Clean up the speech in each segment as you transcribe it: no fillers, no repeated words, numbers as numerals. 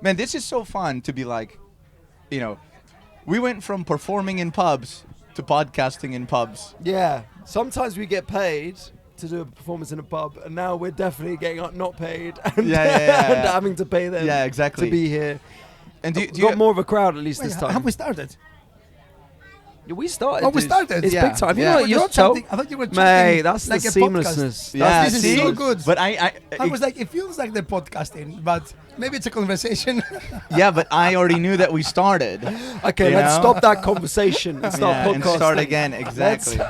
Man, this is so fun to be like, you know, we went from performing in pubs to podcasting in pubs. Yeah. Sometimes we get paid to do a performance in a pub, and now we're definitely getting not paid and, and having to pay them exactly. to be here. And do got you more of a crowd at least Wait, this time. have we started? Yeah, we started. Oh, we dude. started. It's Yeah. big time. You Yeah. know what? You don't tell. I thought you were Mate, chatting that's like the a podcast. seamlessness. Yeah, This is see? so good. But I was like, it feels like they're podcasting, but maybe it's a conversation. yeah, but I already knew that we started. Okay, You let's know? stop that conversation and start Yeah, and podcasting. start again. Exactly.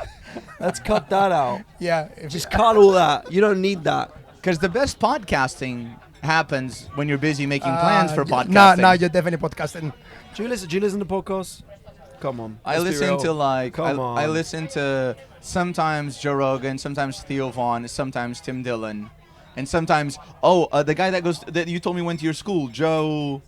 Let's cut that out. Yeah. Just cut all that. You don't need that. Because the best podcasting happens when you're busy making plans for podcasting. No, you're definitely podcasting. Do you listen to podcasts? Come on. I let's be listen real. to like Come I on. listen to sometimes Joe Rogan, sometimes Theo Vaughn, sometimes Tim Dillon, and sometimes the guy that you told me went to your school, Joe.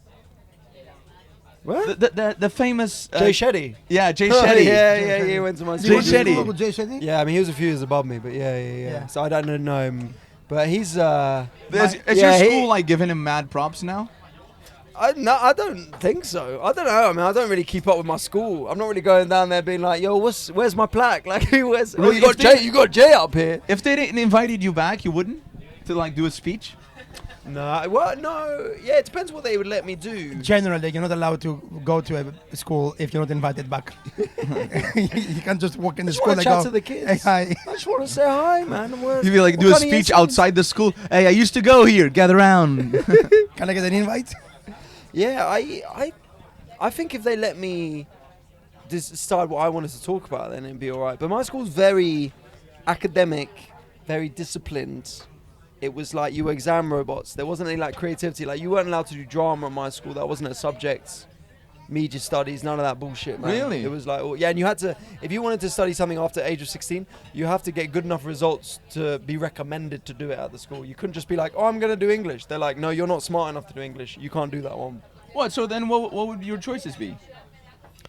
What? The famous Jay Shetty. Yeah, Jay Shetty. yeah, he went to my Jay school. Shetty. Jay Shetty? Yeah, I mean, he was a few years above me, but yeah. So I don't know him. But he's... Is yeah, your school like giving him mad props now? I don't think so. I don't know. I mean, I don't really keep up with my school. I'm not really going down there being like, "Yo, where's my plaque?" Like, where's? Well, you got if they- Jay. You got Jay up here. If they didn't invited you back, you wouldn't to like do a speech. No. Well, no. Yeah, it depends what they would let me do. Generally, you're not allowed to go to a school if you're not invited back. You can't just walk in the I just school want and to chat go, to the "Hey, kids. hi." I just want to say hi, man. You'd be like, do a speech outside the school. Hey, I used to go here. Gather around. Can I get an invite? Yeah, I think if they let me decide what I wanted to talk about, then it'd be all right. But my school's very academic, very disciplined. It was like you were exam robots. There wasn't any like creativity. Like you weren't allowed to do drama at my school. That wasn't a subject. Media studies, none of that bullshit, man. Really? It was like, yeah, and you had to, if you wanted to study something after age of 16, you have to get good enough results to be recommended to do it at the school. You couldn't just be like, oh, I'm going to do English. They're like, no, you're not smart enough to do English. You can't do that one. What? So then, what would your choices be?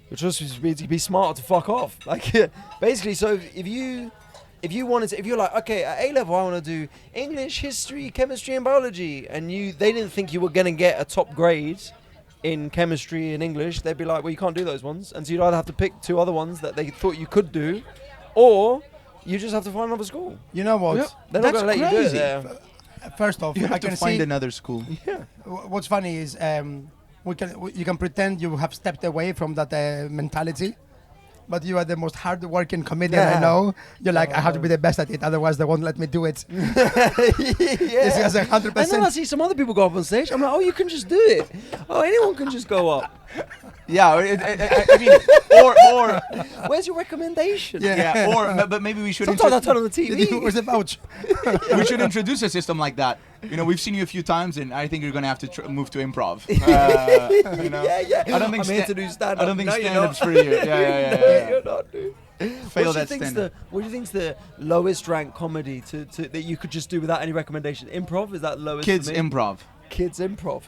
Which was to be smarter to fuck off. Like, basically, so if you're like, okay, at A level I want to do English, history, chemistry, and biology, and they didn't think you were gonna get a top grade in chemistry and English, they'd be like, well, you can't do those ones, and so you'd either have to pick two other ones that they thought you could do, or you just have to find another school. You know what? Yeah. They're not That's gonna let you do it crazy. there. First off, You I have can to find see. another school. Yeah. What's funny is you can pretend you have stepped away from that mentality, but you are the most hard-working comedian I Yeah. know. You're like, I have to be the best at it, otherwise they won't let me do it. Yeah. This is 100%. And then I see some other people go up on stage. I'm like, oh, you can just do it. Oh, anyone can just go up. Yeah, I mean, or Where's your recommendation? yeah, but maybe we should. Sometimes I turn on the TV. Where's the vouch? We should introduce a system like that. You know, we've seen you a few times, and I think you're gonna have to move to improv. You know? Yeah. I don't think I'm here to do stand-up. I don't think No, you're stand-up's not. for you. Yeah. You're not, dude. Fail What do that you think's stand-up. What do you think's the lowest ranked comedy to that you could just do without any recommendation? Improv is that lowest? Kids for me? improv. Kids improv.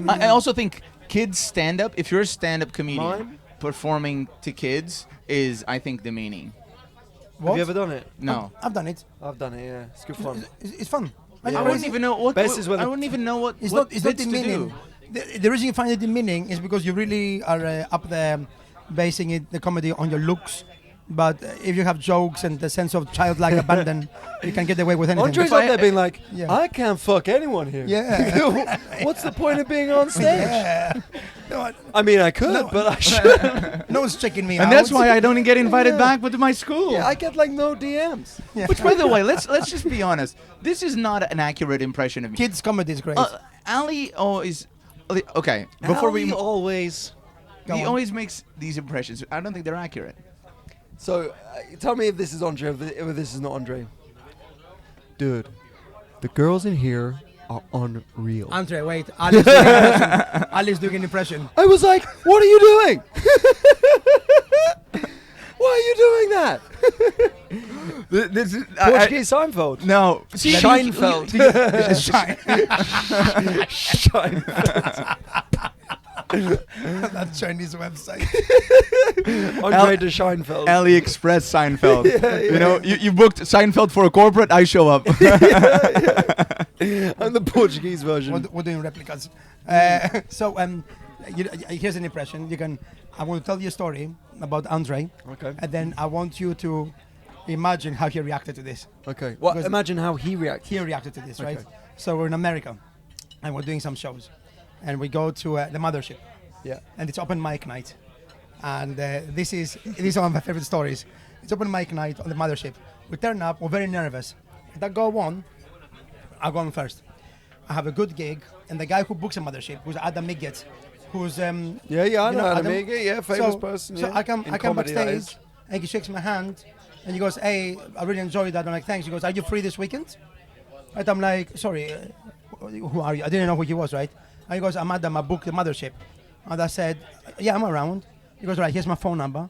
I also think kids stand-up. If you're a stand-up comedian, Mime? performing to kids is, I think, demeaning. What? Have you ever done it? No. I've done it. I've done it. Yeah, it's good fun. It's fun. Yeah. I wouldn't even know what. Best is when I the- wouldn't even know what. It's what not. It's not bits to demeaning. do. The reason you find it demeaning is because you really are up there basing the comedy on your looks. But if you have jokes and the sense of childlike abandon, you can get away with anything. Andre's up there being like, Yeah. I can't fuck anyone here. Yeah. What's the point of being on stage? Yeah. No, I mean, I could, No. but I should. no one's checking me out. And that's why I don't get invited Yeah. back to my school. Yeah, I get like no DMs. Yeah. Which, by the way, let's just be honest. This is not an accurate impression of me. Kids comedy is great. Ali always. Okay, before we. always. Go He on. always makes these impressions. I don't think they're accurate. So, tell me if this is Andre, if this is not Andre. Dude, the girls in here are unreal. Andre, wait. Ali's doing an impression. Ali's doing an impression. I was like, what are you doing? Why are you doing that? This is, Portuguese Seinfeld. no. See, Scheinfeld. That Chinese website. Andre de Scheinfeld. AliExpress Seinfeld. You know, you booked Seinfeld for a corporate, I show up. I'm I'm the Portuguese version. We're doing replicas. So here's an impression. I'm going to tell you a story about Andre. Okay. And then I want you to imagine how he reacted to this. Okay. Well, Because imagine how he reacts. He reacted to this, right? Okay. So we're in America, and we're doing some shows, and we go to the mothership, Yeah. and it's open mic night, and this is one of my favorite stories. It's open mic night on the mothership. We turn up, we're very nervous. And I go on first. I have a good gig, and the guy who books a mothership, who's Adam Miggett, who's I you know know, how to Adam- make it. Yeah, famous person. So yeah. I come In comedy, that backstage, is. and he shakes my hand, and he goes, "Hey, I really enjoyed that." I'm like, "Thanks." He goes, "Are you free this weekend?" And I'm like, "Sorry, who are you?" I didn't know who he was, right? And he goes, "I'm Adam. I booked the mothership." And I said, "Yeah, I'm around." He goes, "Right, here's my phone number.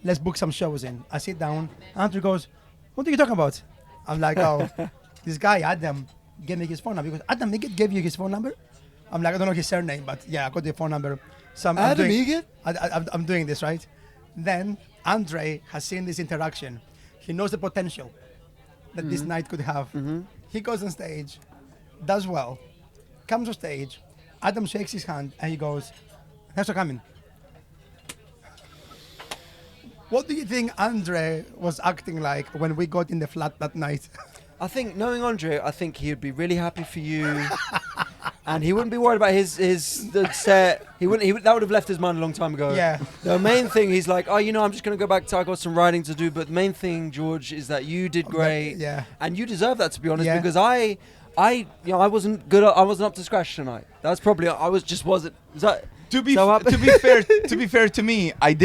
Let's book some shows in." I sit down. Andrew goes, "What are you talking about?" I'm like, "Oh, this guy Adam gave me his phone number." He goes, "Adam Miggett gave you his phone number?" I'm like, "I don't know his surname, but yeah, I got the phone number." So Adam Miggett? I'm doing this, right? Then Andre has seen this interaction. He knows the potential that this night could have. He goes on stage, does well, comes on stage. Adam shakes his hand and he goes, "Thanks for coming." What do you think Andre was acting like when we got in the flat that night? I think, knowing Andre, I think he'd be really happy for you. And he wouldn't be worried about the set. That would have left his mind a long time ago. Yeah. The main thing, he's like, "Oh, I'm just going to go back to, I got some writing to do." But the main thing, George, is that you did great. Yeah. And you deserve that, to be honest, Yeah. because I wasn't good. I wasn't up to scratch tonight. That's probably, wasn't. Is that, To be So to be fair to me, I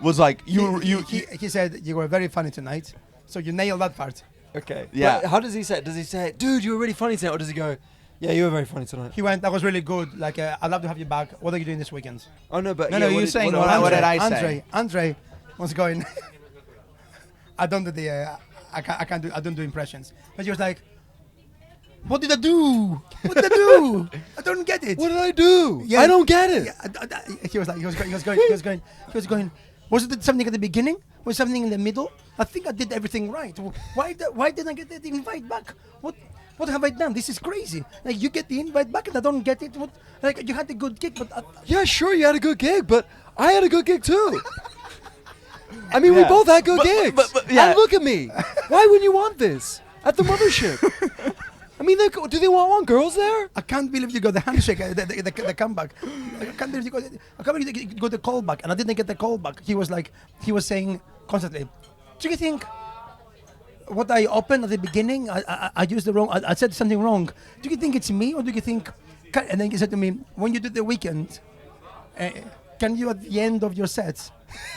was like He said you were very funny tonight, so you nailed that part. okay. Yeah. But how does he say it? Does he say, "Dude, you were really funny tonight," or does he go, "Yeah, you were very funny tonight"? He went, "That was really good. Like, I'd love to have you back. What are you doing this weekend?" Oh no, but No, yeah, no, what you're did- saying what- what did I say? Andre was going. I don't do the. I don't do impressions. But he was like, "What did I do? What did I do? I don't get it." What did I do? Yeah. I don't get it. Yeah, he was going. Was it something at the beginning? Was something in the middle? I think I did everything right. Why didn't I get the invite back? What have I done? This is crazy. Like, you get the invite back and I don't get it. What? Like, you had a good gig, but Yeah, sure, you had a good gig, but I had a good gig too. I mean, we Yeah. both had good gigs. but yeah. And look at me. Why wouldn't you want this at the mothership? I mean, do they want girls there? I can't believe you got the handshake, the comeback. I can't believe you got the call back, and I didn't get the call back. He was saying constantly, "Do you think what I opened at the beginning, I used the wrong, I said something wrong? Do you think it's me, or do you think?" And then he said to me, "When you do the weekend, can you at the end of your sets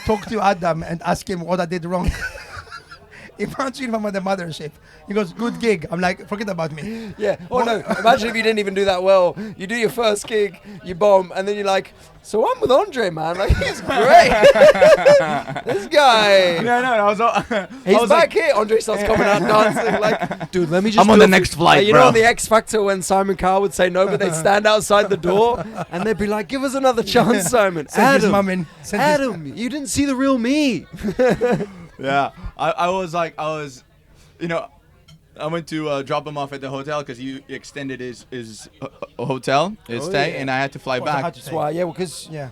talk to Adam and ask him what I did wrong?" Imagine if I'm at the mothership. He goes, "Good gig." I'm like, "Forget about me." Yeah. Oh no. Imagine if you didn't even do that well. You do your first gig, you bomb, and then you're like, "So I'm with Andre, man. Like, he's great. This guy. no, I was He's back here." Andre starts coming out dancing like, "Dude, let me just." I'm on do the it for-" next flight, You know, bro. on the X Factor when Simon Cowell would say no, but they'd stand outside the door and they'd be like, "Give us another chance, Simon." Send his mum in. Send his- Adam, you didn't see the real me. Yeah, I went to drop him off at the hotel because he extended his hotel, his Oh, stay, yeah. and I had to fly Well, so back. how'd you That's say? why, yeah, because Yeah.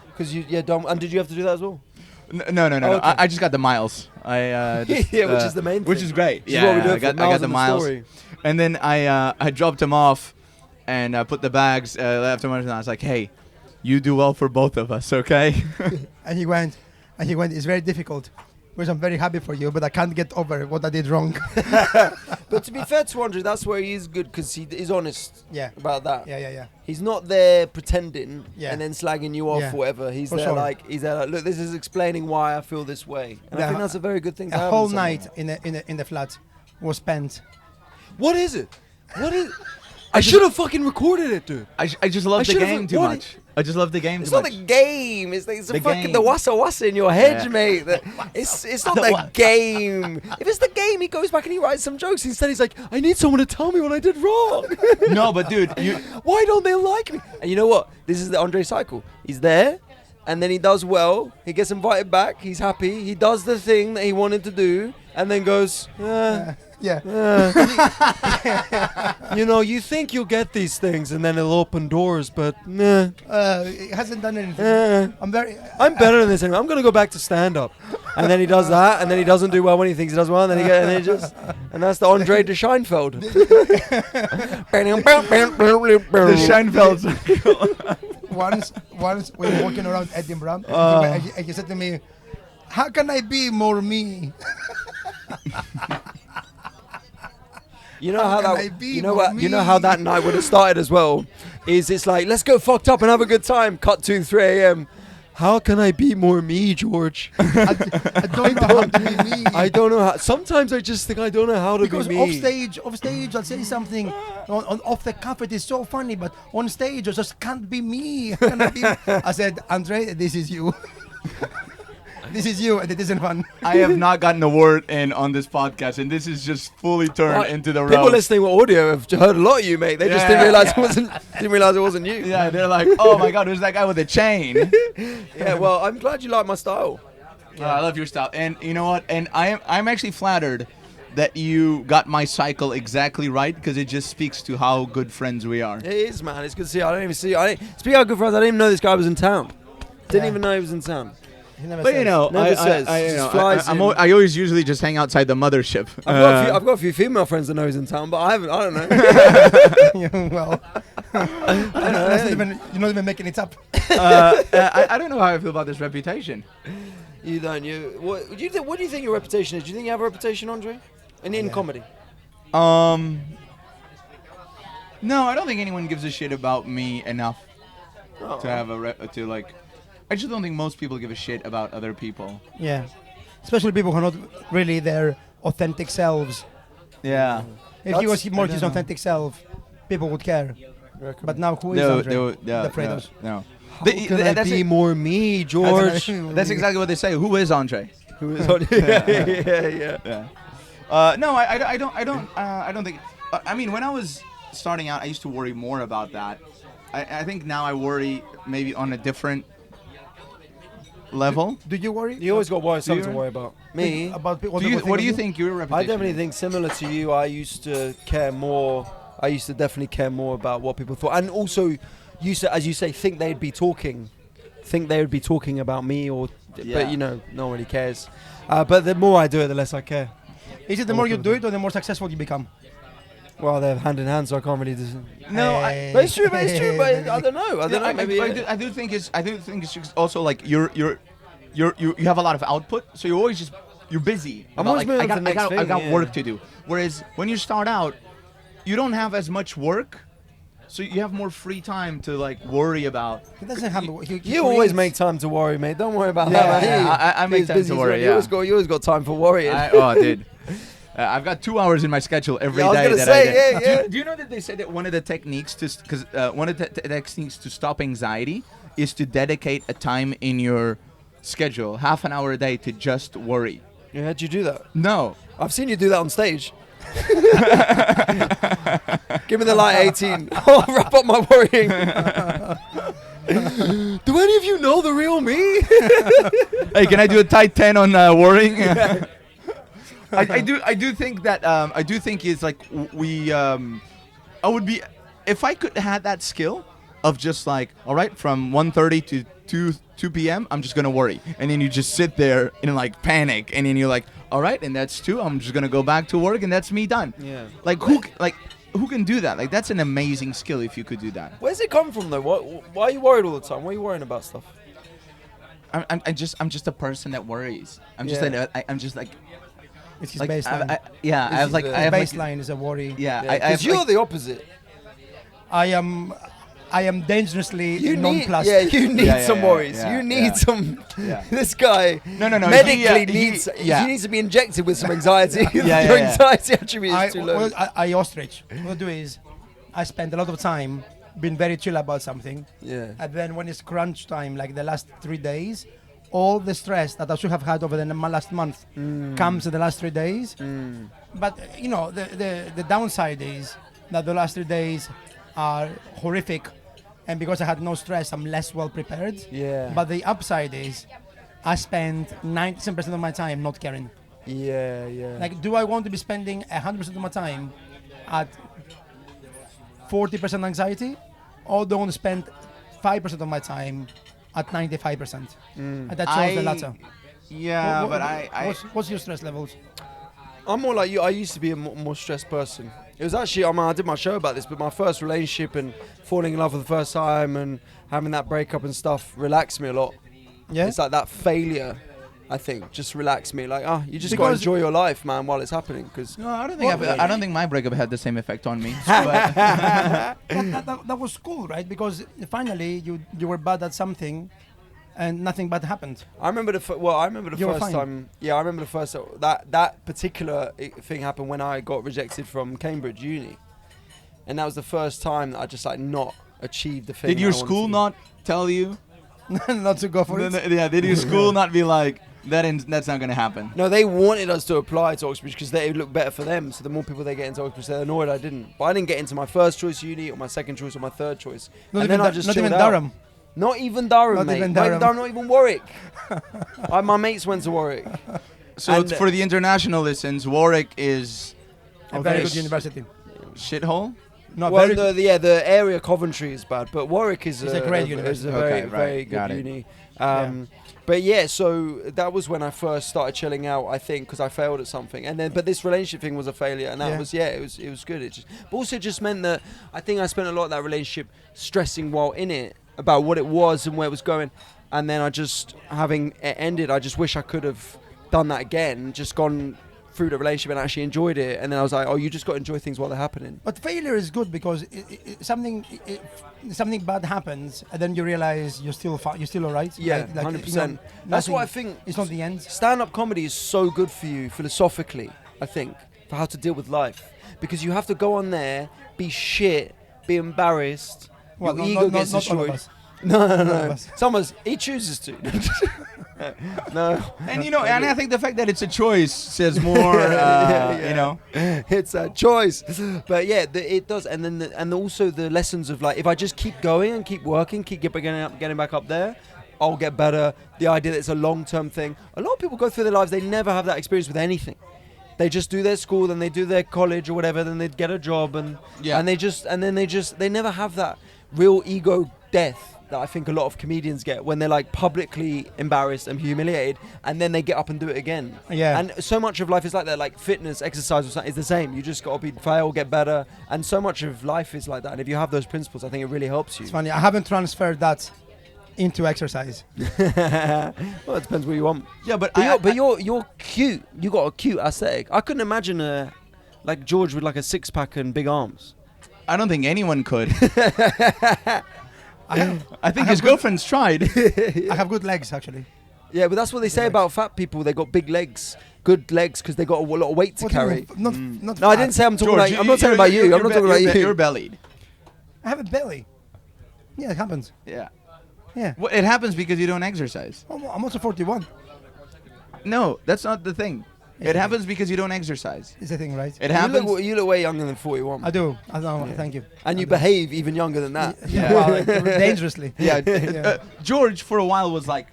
you Dom. And did you have to do that as well? No. okay. I just got the miles. I just, Yeah, which is the main which thing. is great. Which is Yeah, what we do I for got miles the in the miles, story. and then I dropped him off, and put the bags left him, and I was like, "Hey, you do well for both of us, okay?" And he went, "It's very difficult. Because I'm very happy for you, but I can't get over what I did wrong." But to be fair to Andre, that's where he is good because he is honest Yeah. about that. Yeah. He's not there pretending Yeah. and then slagging you off Yeah. or whatever. He's For there sure. like, look, this is explaining why I feel this way. And I Yeah. think that's a very good thing to A have. whole in someone. night in the flat was spent. What is it? What is? I should have fucking recorded it, dude. I just love the should've game too what much. I just love the game It's too not much. the game. It's the The fucking game. the wassa in your head, Yeah. mate. It's not the game. If it's the game, he goes back and he writes some jokes. Instead, he's like, "I need someone to tell me what I did wrong." No, but dude, Why don't they like me? And you know what? This is the Andre cycle. He's there, and then he does well. He gets invited back. He's happy. He does the thing that he wanted to do, and then goes, Yeah. You know, you think you'll get these things and then it'll open doors, but nah. It hasn't done anything. I'm better than this anyway. I'm gonna go back to stand up. And then he does that, and then he doesn't do well when he thinks he does well, and then and that's the Andre de Scheinfeld. The Scheinfelds. Once we were walking around Edinburgh, and he said to me, "How can I be more me?" You know how can that I be you know more what you know me? how that night would have started as well. It's like, let's go fucked up and have a good time. Cut to 3 a.m. How can I be more me, George? I don't know how to be me. I don't know how. Sometimes I just think I don't know how to Because be me. off stage, I'll say something off the cuff. It is so funny, but on stage, I just can't be me. I said, Andre, this is you. This is you, and it isn't fun. I have not gotten a word in on this podcast, and this is just fully turned into the People realm. listening with audio have heard a lot of you, mate. They just didn't realize it wasn't you. Yeah, they're like, oh my God, who's that guy with a chain? Yeah, well, I'm glad you like my style. I love your style, and you know what? And I'm actually flattered that you got my cycle exactly right, because it just speaks to how good friends we are. It is, man. It's good to see you. I don't even see you. Speaking of good friends, I didn't even know this guy was in town. Didn't even know he was in town. He never But says. you know, Never says. Just flies in. I always usually just hang outside the mothership. I've got a few female friends that know he's in town, but I don't know. Yeah, well, you're not even making it up. I don't know how I feel about this reputation. You don't. What do you think your reputation is? Do you think you have a reputation, Andre? In comedy? No, I don't think anyone gives a shit about me enough to have I just don't think most people give a shit about other people. Yeah, especially people who are not really their authentic selves. Yeah. If he was more his authentic self, people would care. But now, who is Andre? The Fredos. No. How can I be more me, George? That's exactly what they say. Who is Andre? Who is Andre? Yeah. No, I don't think. I mean, when I was starting out, I used to worry more about that. I think now I worry maybe on a different level. Do you worry? You always got something to worry about. Me? About What do you think your reputation? I definitely think similar to you. I used to care more. I used to definitely care more about what people thought, and also, as you say, think they would be talking about me, but you know, no one really cares. But the more I do it, the less I care. Is it the more you do it, or the more successful you become? Well, they're hand in hand, so I can't really. But it's true. But I don't know. Maybe I do think it's just also like you have a lot of output, so you're busy. I'm always moving to the next thing. I got work to do. Whereas when you start out, you don't have as much work, so you have more free time to like worry about. He doesn't have. You always make time to worry, mate. Don't worry about that. I make time to worry. You always got time for worrying. Dude. I've got 2 hours in my schedule every day. I was gonna say. Do you know that they say that one of the techniques to stop anxiety is to dedicate a time in your schedule, half an hour a day, to just worry. Yeah, how'd you do that? No. I've seen you do that on stage. Give me the light 18. I'll wrap up my worrying. Do any of you know the real me? Hey, can I do a tight 10 on worrying? Yeah. I do think that I do think it's like I would be, if I could have that skill of just like, all right, from 1:30 to 2 p.m. I'm just gonna worry, and then you just sit there in like panic, and then you're like, all right, and that's 2. I'm just gonna go back to work, and that's me done. Yeah. Who can do that? Like, that's an amazing skill if you could do that. Where's it come from though? Why are you worried all the time? Why are you worrying about stuff? I'm just a person that worries. I'm just like. It's his Like, baseline. I have like baseline is a worry. Yeah, because you're the opposite. I am dangerously nonplussed. You need some worries. Yeah, you need some. Yeah. This guy No. medically needs. He needs to be injected with some anxiety. Your anxiety attribute is too low. I ostrich. What I do is, I spend a lot of time being very chill about something. Yeah. And then when it's crunch time, like the last 3 days, all the stress that I should have had over the last month comes in the last 3 days. But you know, the downside is that the last 3 days are horrific, and because I had no stress, I'm less well prepared. Yeah. But the upside is, I spend 97% of my time not caring. Yeah. Like, do I want to be spending 100% of my time at 40% anxiety, or do I want to spend 5% of my time at 95%? And that shows the latter. Yeah, What- but what- what's your stress levels? I'm more like you. I used to be a more stressed person. It was actually, I did my show about this, but my first relationship and falling in love for the first time and having that breakup and stuff relaxed me a lot. Yeah. It's like that failure, I think, just relaxed me. Like, you just got to Because- enjoy your life, man, while it's happening. Because no, I don't think I don't think my breakup had the same effect on me. But that was cool, right? Because finally you were bad at something, and nothing bad happened. I remember the You were first fine. time. Yeah, I remember the first that particular thing happened when I got rejected from Cambridge Uni, and that was the first time that I just like not achieved the thing. did that your I wanted school to do. not tell you? Not to go for it. Yeah, did your school not be like that's not gonna happen? No, they wanted us to apply to Oxbridge because they looked better for them. So the more people they get into Oxbridge, they're annoyed I didn't. But I didn't get into my first choice uni or my second choice or my third choice. Not and even, then I just not even chilled out. Durham. Not even Durham, Not mate. even Not Durham. Not even Warwick. My mates went to Warwick. So And- for the international listens, Warwick is A very Okay. good university. shithole. No, Well, very the area Coventry is bad, but Warwick is It's a great is university. a very Okay, right, very got good it. uni. But yeah, so that was when I first started chilling out. I think because I failed at something, and then but this relationship thing was a failure, and that Yeah. it was good. It just but also just meant that I think I spent a lot of that relationship stressing while in it about what it was and where it was going, and then I just having it ended. I just wish I could have done that again, just gone through the relationship and actually enjoyed it, and then I was like, oh, you just got to enjoy things while they're happening. But failure is good because something bad happens, and then you realize you're still you're still alright. Yeah, Like, 100%. That's what I think. It's not the end. Stand-up comedy is so good for you philosophically, I think, for how to deal with life. Because you have to go on there, be shit, be embarrassed, Well, your not- ego not- gets not all of destroyed. us. No, None of no. us. Someone's, he chooses to. No. And you know, and I think the fact that it's a choice says more. Yeah. You know, It's a choice. But yeah, it does. And then and also the lessons of like, if I just keep going and keep working, keep getting back up there, I'll get better. The idea that it's a long-term thing. A lot of people go through their lives, they never have that experience with anything. They just do their school, then they do their college or whatever, then they get a job, and they never have that real ego death that I think a lot of comedians get when they're like publicly embarrassed and humiliated, and then they get up and do it again. Yeah. And so much of life is like that, like fitness, exercise, or something is the same. You just got to fail, get better, and so much of life is like that. And if you have those principles, I think it really helps you. It's funny. I haven't transferred that into exercise. Well, it depends what you want. yeah, but You're cute. You got a cute aesthetic. I couldn't imagine like George with like a six pack and big arms. I don't think anyone could. I I think his girlfriend's tried. have good legs actually. Yeah, but that's what they say about fat people. They got big legs, good legs, because they got a lot of weight to What do you carry. mean? Not No, I fat. didn't say I'm talking George, about. I'm not talking about you. I'm not talking about You're you. bellied. I have a belly. Yeah, it happens. Yeah. Yeah. Well, it happens because you don't exercise. I'm also 41. No, that's not the thing. It happens because you don't exercise. Is the thing, right? It happens. You look way younger than 41, I do. I know. Thank you. and you I do. behave even younger than that. Yeah. Well, dangerously. Yeah. Yeah. George for a while was like,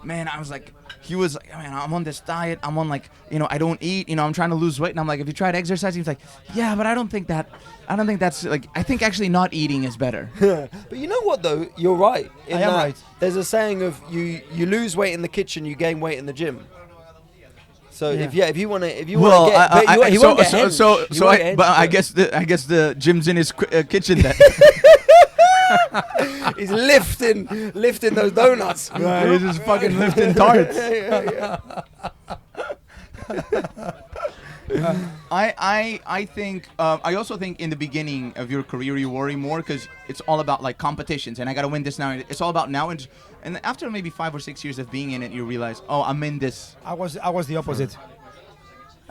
man, I was like, he was like, man, I'm on this diet. I'm on like, I don't eat. I'm trying to lose weight. And I'm like, have you tried exercising? He's like, yeah, but I don't think that's like, I think actually not eating is better. But you know what though? You're right. I am right. There's a saying of you lose weight in the kitchen, you gain weight in the gym. So Yeah. if you want to Well, get, he won't get hens. He won't get hens, I but guess the gym's in his kitchen then. he's lifting those donuts. He's just fucking lifting tarts. I think I also think in the beginning of your career you worry more because it's all about like competitions and I gotta win this now. It's all about now and after maybe 5 or 6 years of being in it, you realize, oh, I'm in this. I was the opposite.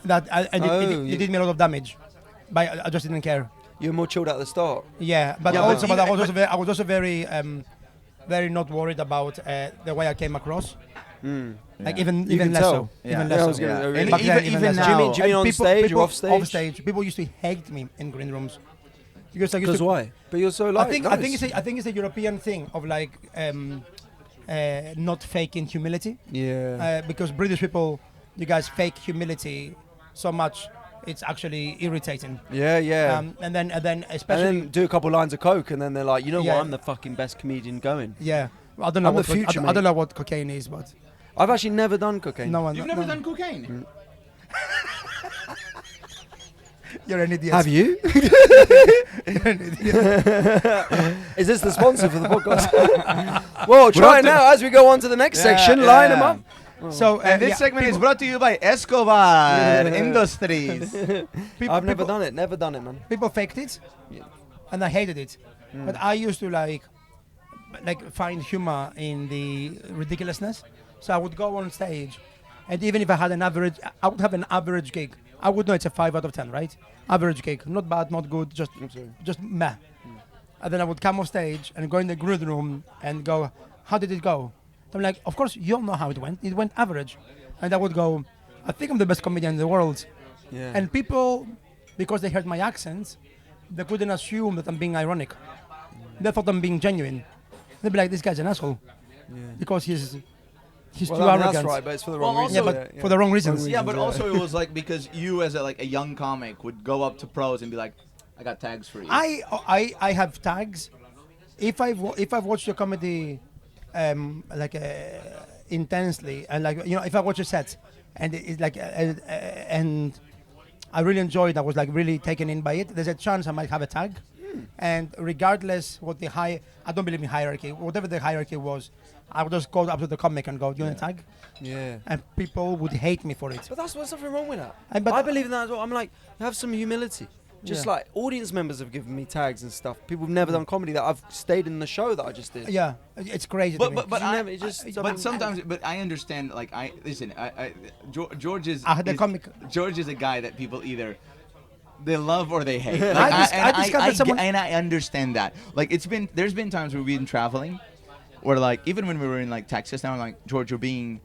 That and Oh, it did me a lot of damage, but I just didn't care. You're more chilled at the start. Yeah, but Yeah, also, but but I was also very, very not worried about the way I came across. Like even can less tell. so. Yeah. Even Yeah, I less was so. gonna- And Back then, even less so. now, Do you mean on stage or off stage? Off stage, people used to hate me in green rooms. Because I used Because to, why? But you're so I light. think it's a European thing of like not faking humility. Yeah. Because British people you guys fake humility so much. It's actually irritating. Yeah. And then And especially then do a couple lines of coke, and then they're like, you know Yeah. what? I'm the fucking best comedian going. yeah. I don't know I'm the what future, I don't mate. know what cocaine is, but I've actually never done cocaine. no one. You've no, never no. done cocaine? You're an idiot. Have you? You're an idiot. Is this the sponsor for the podcast? Well, try it now as we go on to the next section. Line them up. So And this yeah, segment is people- brought to you by Escobar Industries. people- I've never people- done it. Never done it, man. People faked it, Yeah. and I hated it. But I used to like find humor in the ridiculousness. So I would go on stage, and even if I had an average, I would have an average gig. I would know it's a 5 out of 10, right? Average gig, not bad, not good, just meh. And then I would come off stage and go in the green room and go, "How did it go?" I'm like, "Of course you all know how it went. It went average." And I would go, "I think I'm the best comedian in the world." Yeah. And people, because they heard my accents, they couldn't assume that I'm being ironic. They thought I'm being genuine. They'd be like, "This guy's an asshole," because he's well, too I mean, arrogant. that's right, but it's for the wrong Well, reason. Yeah, but for the wrong reasons. Yeah, but Yeah. also it was like because you as a young comic would go up to pros and be like, I got tags for you. I have tags. If I've watched your comedy, intensely, and if I watch a set, and it's like and I really enjoyed, I was like really taken in by it. There's a chance I might have a tag, and regardless what I don't believe in hierarchy. Whatever the hierarchy was, I would just go up to the comic and go, "Do you want a tag?" Yeah. And people would hate me for it. But there's nothing wrong with that. And but I believe in that as well. I'm like, have some humility. Just Yeah. like audience members have given me tags and stuff. People who've never done comedy that I've stayed in the show that I just did. Yeah, it's crazy. But to me. but You I, never- it just- I- I but mean- sometimes I understand like George is I had a comic. George is a guy that people either they love or they hate. I discovered someone- and I understand that. Like there's been times where we've been traveling where like even when we were in like Texas now I'm like, George, you're being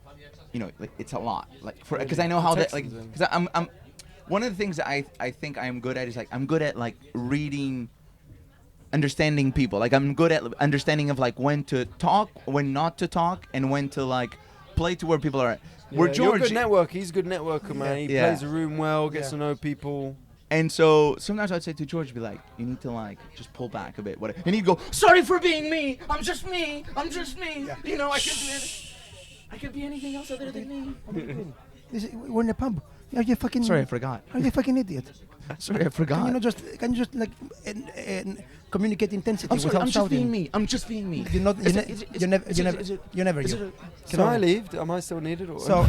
like it's a lot. Like because I know how that like Texans, because I'm one of the things that I think I am good at is like I'm good at like reading, understanding people. Like I'm good at understanding of like when to talk, when not to talk, and when to like play to where people are at. Where Yeah, you're a George, good networker. He's a good networker, man. He Yeah. plays the room well, gets Yeah. to know people. and so sometimes I'd say to George, be like, you need to like just pull back a bit. And he'd go, sorry for being me. I'm just me. I'm just me. You know, I could be anything else other than me. We're in a pub. Are you fucking? Sorry, I forgot. Are you a fucking idiot? Sorry, I forgot. Can you just like communicate intensity I'm sorry, without I'm just shouting? being me. I'm just being me. You're not. Is You're, it- is it- you're never. is You're it- never. is it- You're never is you. it Can I leave? Am I still needed? Or? So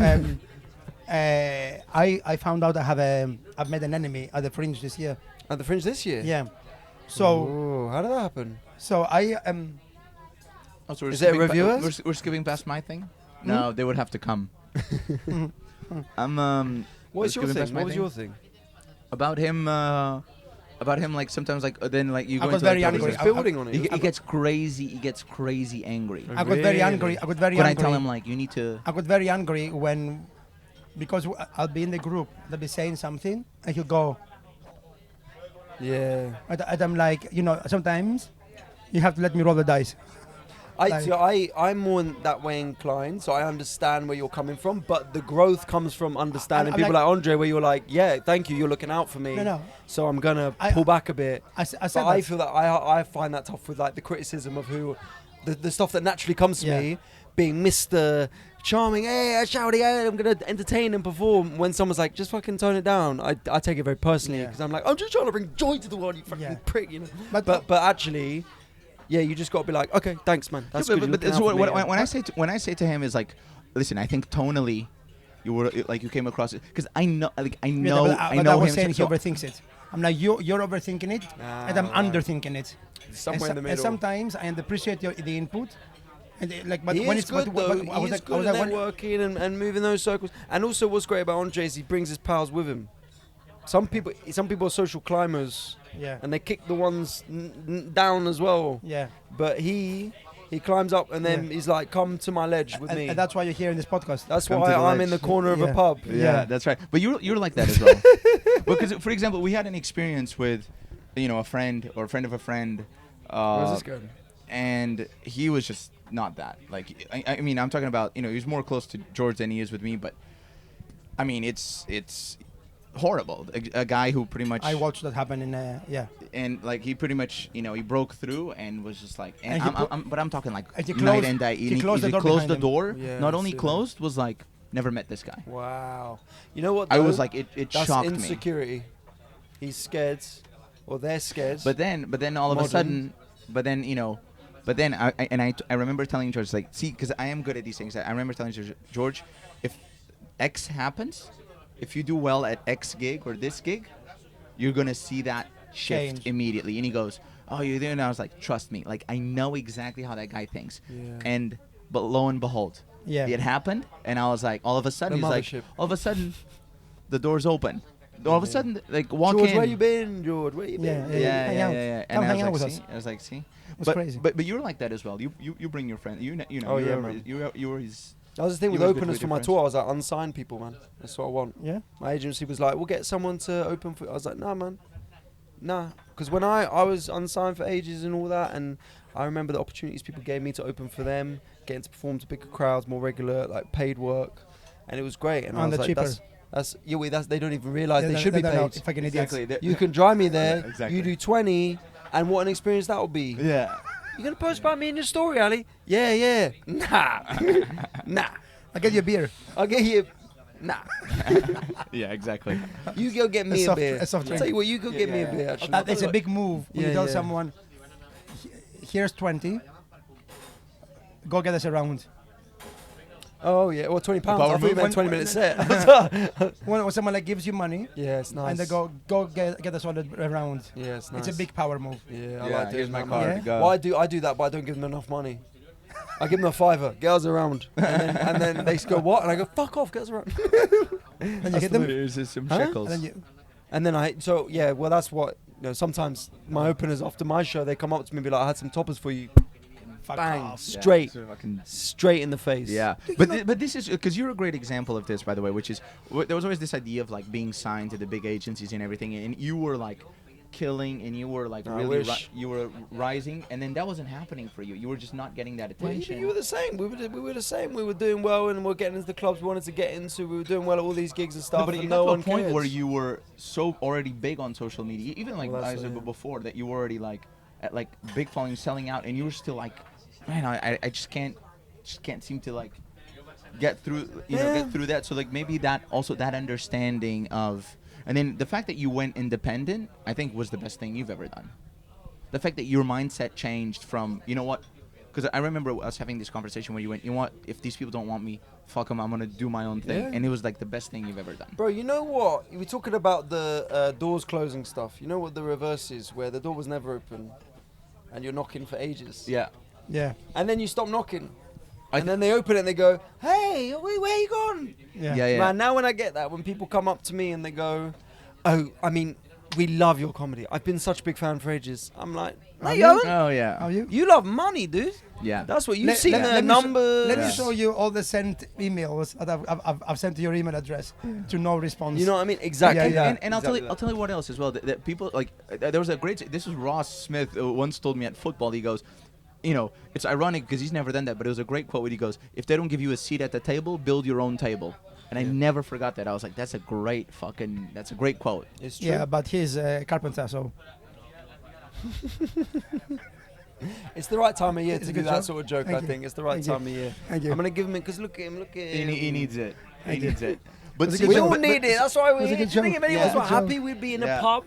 I found out I've made an enemy at the Fringe this year. At the Fringe this year? Yeah. So Oh, how did that happen? I Oh, so we're Is it skipping reviewers? we're skipping past my thing? No, they would have to come. I'm What's your skipping thing? past my What was your thing? about him like sometimes like then like you I go got into very like, angry. He's building on it. He gets crazy angry. I got very angry. Really? I got very When I angry. tell him like you need to I got very angry when, because I'll be in the group, they'll be saying something, and he'll go, Yeah. and I'm like, sometimes you have to let me roll the dice. I'm more in that way inclined, so I understand where you're coming from, but the growth comes from understanding I'm people like- like Andre, where you're like, yeah, thank you, you're looking out for me. No. So I'm gonna I- pull back a bit. I said But I that. feel that I find that tough with like the criticism of the stuff that naturally comes to Yeah. me, being Mr. Charming, hey, shouty, hey, I'm gonna entertain and perform. When someone's like, just fucking tone it down, I take it very personally Yeah. because I'm like, I'm just trying to bring joy to the world, you fucking Yeah. prick, you know. But- But actually, yeah, you just got to be like, okay, thanks, man. That's Yeah, good. but you're so looking out for when, me, when yeah. when I say to him is like, listen, I think tonally, you were like you came across it because I know But I I know was him. saying he so- overthinks it. I'm like, you're overthinking it, and I'm right. underthinking it. Somewhere in the And middle. sometimes I appreciate the input, and but He when is it's good but- though. but I was He is like, I good was at like, when- networking and moving those circles. And also, what's great about Andre is he brings his pals with him. Some people are social climbers, yeah, and they kick the ones down as well. yeah. But he climbs up and then Yeah. he's like, "Come to my ledge with And, me." and that's why you're here in this podcast. That's Come why to the I'm ledge. in the corner of Yeah. a pub. Yeah, that's right. But you're like that as well. Because for example, we had an experience with, a friend or a friend of a friend. Where's this going? And he was just not that. Like, I mean, I'm talking about, he was more close to George than he is with me, but I mean, it's horrible. A guy who pretty much I watched that happen in yeah. and like he pretty much he broke through and was just like And he but I'm talking like and he night closed- and day. he closed the door closed behind the him. door. Yeah, Not I only see that. closed, was like never met this guy. Wow. You know what? I though? was like it That's shocked me. insecurity. He's scared, or they're scared. But then all of a Modern. sudden, but then I remember telling George like, see, because I am good at these things. I remember telling George, if X happens, if you do well at X gig or this gig, you're gonna see that shift Change. immediately. And he goes, oh, you're there? And I was like, trust me, like I know exactly how that guy thinks. Yeah. But lo and behold, Yeah. it happened, and I was like, all of a sudden, The he's like, mothership. all of a sudden, the door's open. All of a sudden, like walk George, in. where you been, George? Where you Yeah, been? Yeah, hang yeah, out. yeah. Come And I hang was out like, with see? us. I was like, see. was but, crazy. But you're like that as well. You bring your friend. You know. Oh, yeah, you're, man. you were his. That was the thing You with was good openers with for your my friends. tour. I was like, unsigned people, man. That's what I want. Yeah. My agency was like, we'll get someone to open for. I was like, nah, man. Nah. Because when I was unsigned for ages and all that, and I remember the opportunities people gave me to open for them, getting to perform to bigger crowds, more regular, like paid work. And it was great. And I And was the like, cheaper. that's yeah, wait, they don't even realize they Yeah, should be they're not paid. fucking idiots. Exactly. You can drive me there, Yeah, exactly. you do 20, and what an experience that will be. Yeah. You gonna post about me in your story, Ali? Yeah. Nah. Nah. I'll get you a beer. I'll get you. Nah. Yeah. Exactly. You go get me a soft- beer. a soft I'll drink. tell you what, you go get me a yeah. beer. Actually. That is a big move when Yeah, you tell yeah. someone, here's 20, go get us around. Oh yeah, well £20. I Power thought you move. meant 20-minute set. When someone like gives you money Yeah, it's nice. and they go get us all around. Yeah, it's nice. It's a big power move. Yeah, I Yeah, like doing here's my that, card. man. Yeah. Go. Well, I do that, but I don't give them enough money. I give them a $5. Girls around, and then they go what? And I go fuck off, girls around. And you hit them. Here's just some Huh? shekels. And then you, And then well, that's what sometimes my openers after my show they come up to me and be like, I had some toppers for you, fuck bang, off. Yeah, straight, so fucking- straight in the face. Yeah, but this is because you're a great example of this, by the way. Which is there was always this idea of like being signed to the big agencies and everything, and you were like killing, and you were like I really wish. you were rising, and then that wasn't happening for you. You were just not getting that Well, attention. you were the same. We were the same. We were doing well, and we were getting into the clubs we wanted to get into. We were doing well at all these gigs and stuff. No, but and you no got to one a point cares. where you were so already big on social media, even like Well, that's I said it, yeah. before, that you were already like at like big following, selling out, and you were still like, man, I just can't seem to like get through, Yeah. get through that. So like maybe that also that understanding of, and then the fact that you went independent, I think was the best thing you've ever done. The fact that your mindset changed from, you know what, because I remember us having this conversation where you went, you know what, if these people don't want me, fuck them, I'm gonna do my own thing, Yeah. and it was like the best thing you've ever done. Bro, you know what? We're talking about the doors closing stuff. You know what the reverse is, where the door was never open, and you're knocking for ages. Yeah. yeah, And then you stop knocking, I and then they open it and they go, "Hey, where you gone?" yeah. Yeah. Man, now when I get that, when people come up to me and they go, "Oh, I mean, we love your comedy. I've been such a big fan for ages." I'm like, "No, Are you you? haven't. Oh yeah. How you? You love money, dude. Yeah. That's what you've Let- seen let- the let me show- numbers." Let Yeah. me show you all the sent emails that I've sent to your email address to no response. You know what I mean? Exactly. Yeah, yeah. And I'll Exactly tell you what else as well. That people like there was a great. This was Ross Smith once told me at football. He goes, it's ironic because he's never done that, but it was a great quote. Where he goes, "If they don't give you a seat at the table, build your own table." And I never forgot that. I was like, that's a great quote. It's true. Yeah, but he's a carpenter, so It's the right time of year It's to a do good that joke. sort of joke. Thank I you. think it's the right Thank you. time of year. thank you. I'm gonna give him it because look at him. Look at him. He needs it. He Thank you. needs it. But It was a see, good We joke, all but- need it. That's why it was we're a here. good Do you think if joke. anyone Yeah. was Good happy, joke. we'd be in Yeah. a pub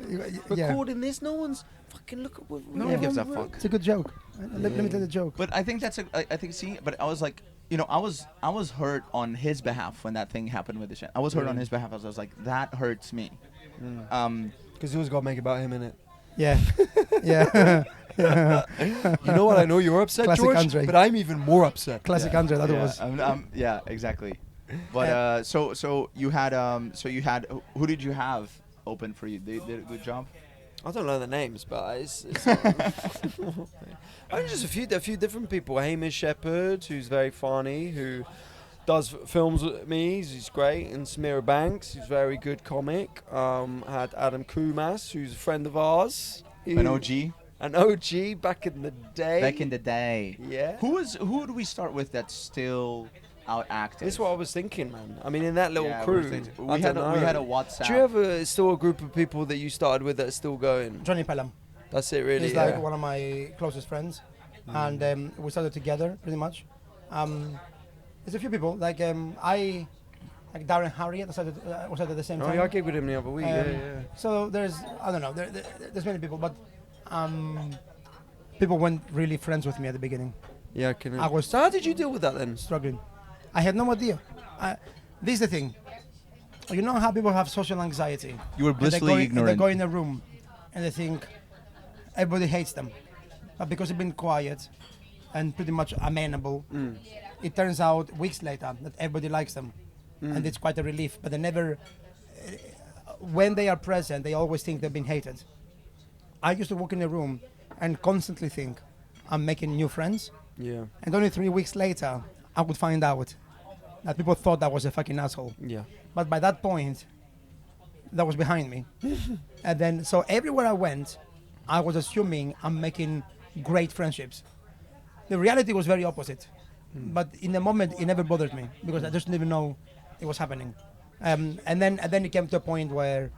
Yeah. recording this? No one's fucking look at what. No one gives a fuck. It's a good joke. Let me tell the joke. But I think but I was like, I was hurt on his behalf when that thing happened with the shit. I was hurt on his behalf. I was like, that hurts me. Because you always got to make it about him, innit? Yeah, yeah. You know what? I know you're upset, Classic George, Andre. but I'm even more upset. Classic Andre. That was. Yeah, exactly. But so you had who did you have open for you? They did a good job. I don't know the names, but it's I mean, just a few different people. Hamish Shepperd, who's very funny, who does films with me. He's great. And Samira Banks, who's a very good comic. Had Adam Kumas, who's a friend of ours. An OG An OG back in the day. back in the day. Yeah. Who do we start with that's still out active. This is what I was thinking, man. I mean, in that little Yeah, crew, we had a WhatsApp. Do you have still a group of people that you started with that are still going? Johnny Pelham. That's it, really. He's Yeah. like one of my closest friends, and we started together pretty much. There's a few people like Darren Harriet. We started at the same Oh, time. yeah, I gig with him the other week. Yeah. So there's I don't know. There's many people, but people weren't really friends with me at the beginning. Yeah, I can. I was So how did you deal with that then? struggling. I had no idea. This is the thing. You know how people have social anxiety. You were And they blissfully and they ignorant. go in a room and they think everybody hates them. But because they've been quiet and pretty much amenable, it turns out weeks later that everybody likes them. And it's quite a relief. But they never, when they are present, they always think they've been hated. I used to walk in a room and constantly think, I'm making new friends. Yeah. And only 3 weeks later, I would find out that people thought I was a fucking asshole. Yeah. But by that point, that was behind me. And then, so everywhere I went, I was assuming I'm making great friendships. The reality was very opposite. But in the moment, it never bothered me because I just didn't even know it was happening. And then it came to a point where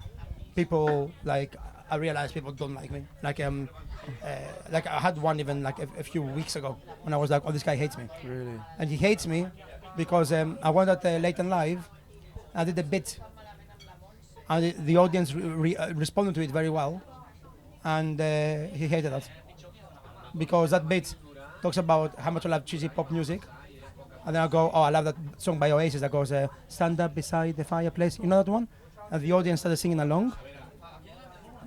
people, like, I realized people don't like me. Like I had one even like a few weeks ago when I was like, oh, this guy hates me. Really? And he hates me because I went at Late and Live. I did a bit, and the audience responded to it very well, and he hated that because that bit talks about how much I love cheesy pop music, and then I go, oh, I love that song by Oasis that goes, "Stand up beside the fireplace." You know that one? And the audience started singing along,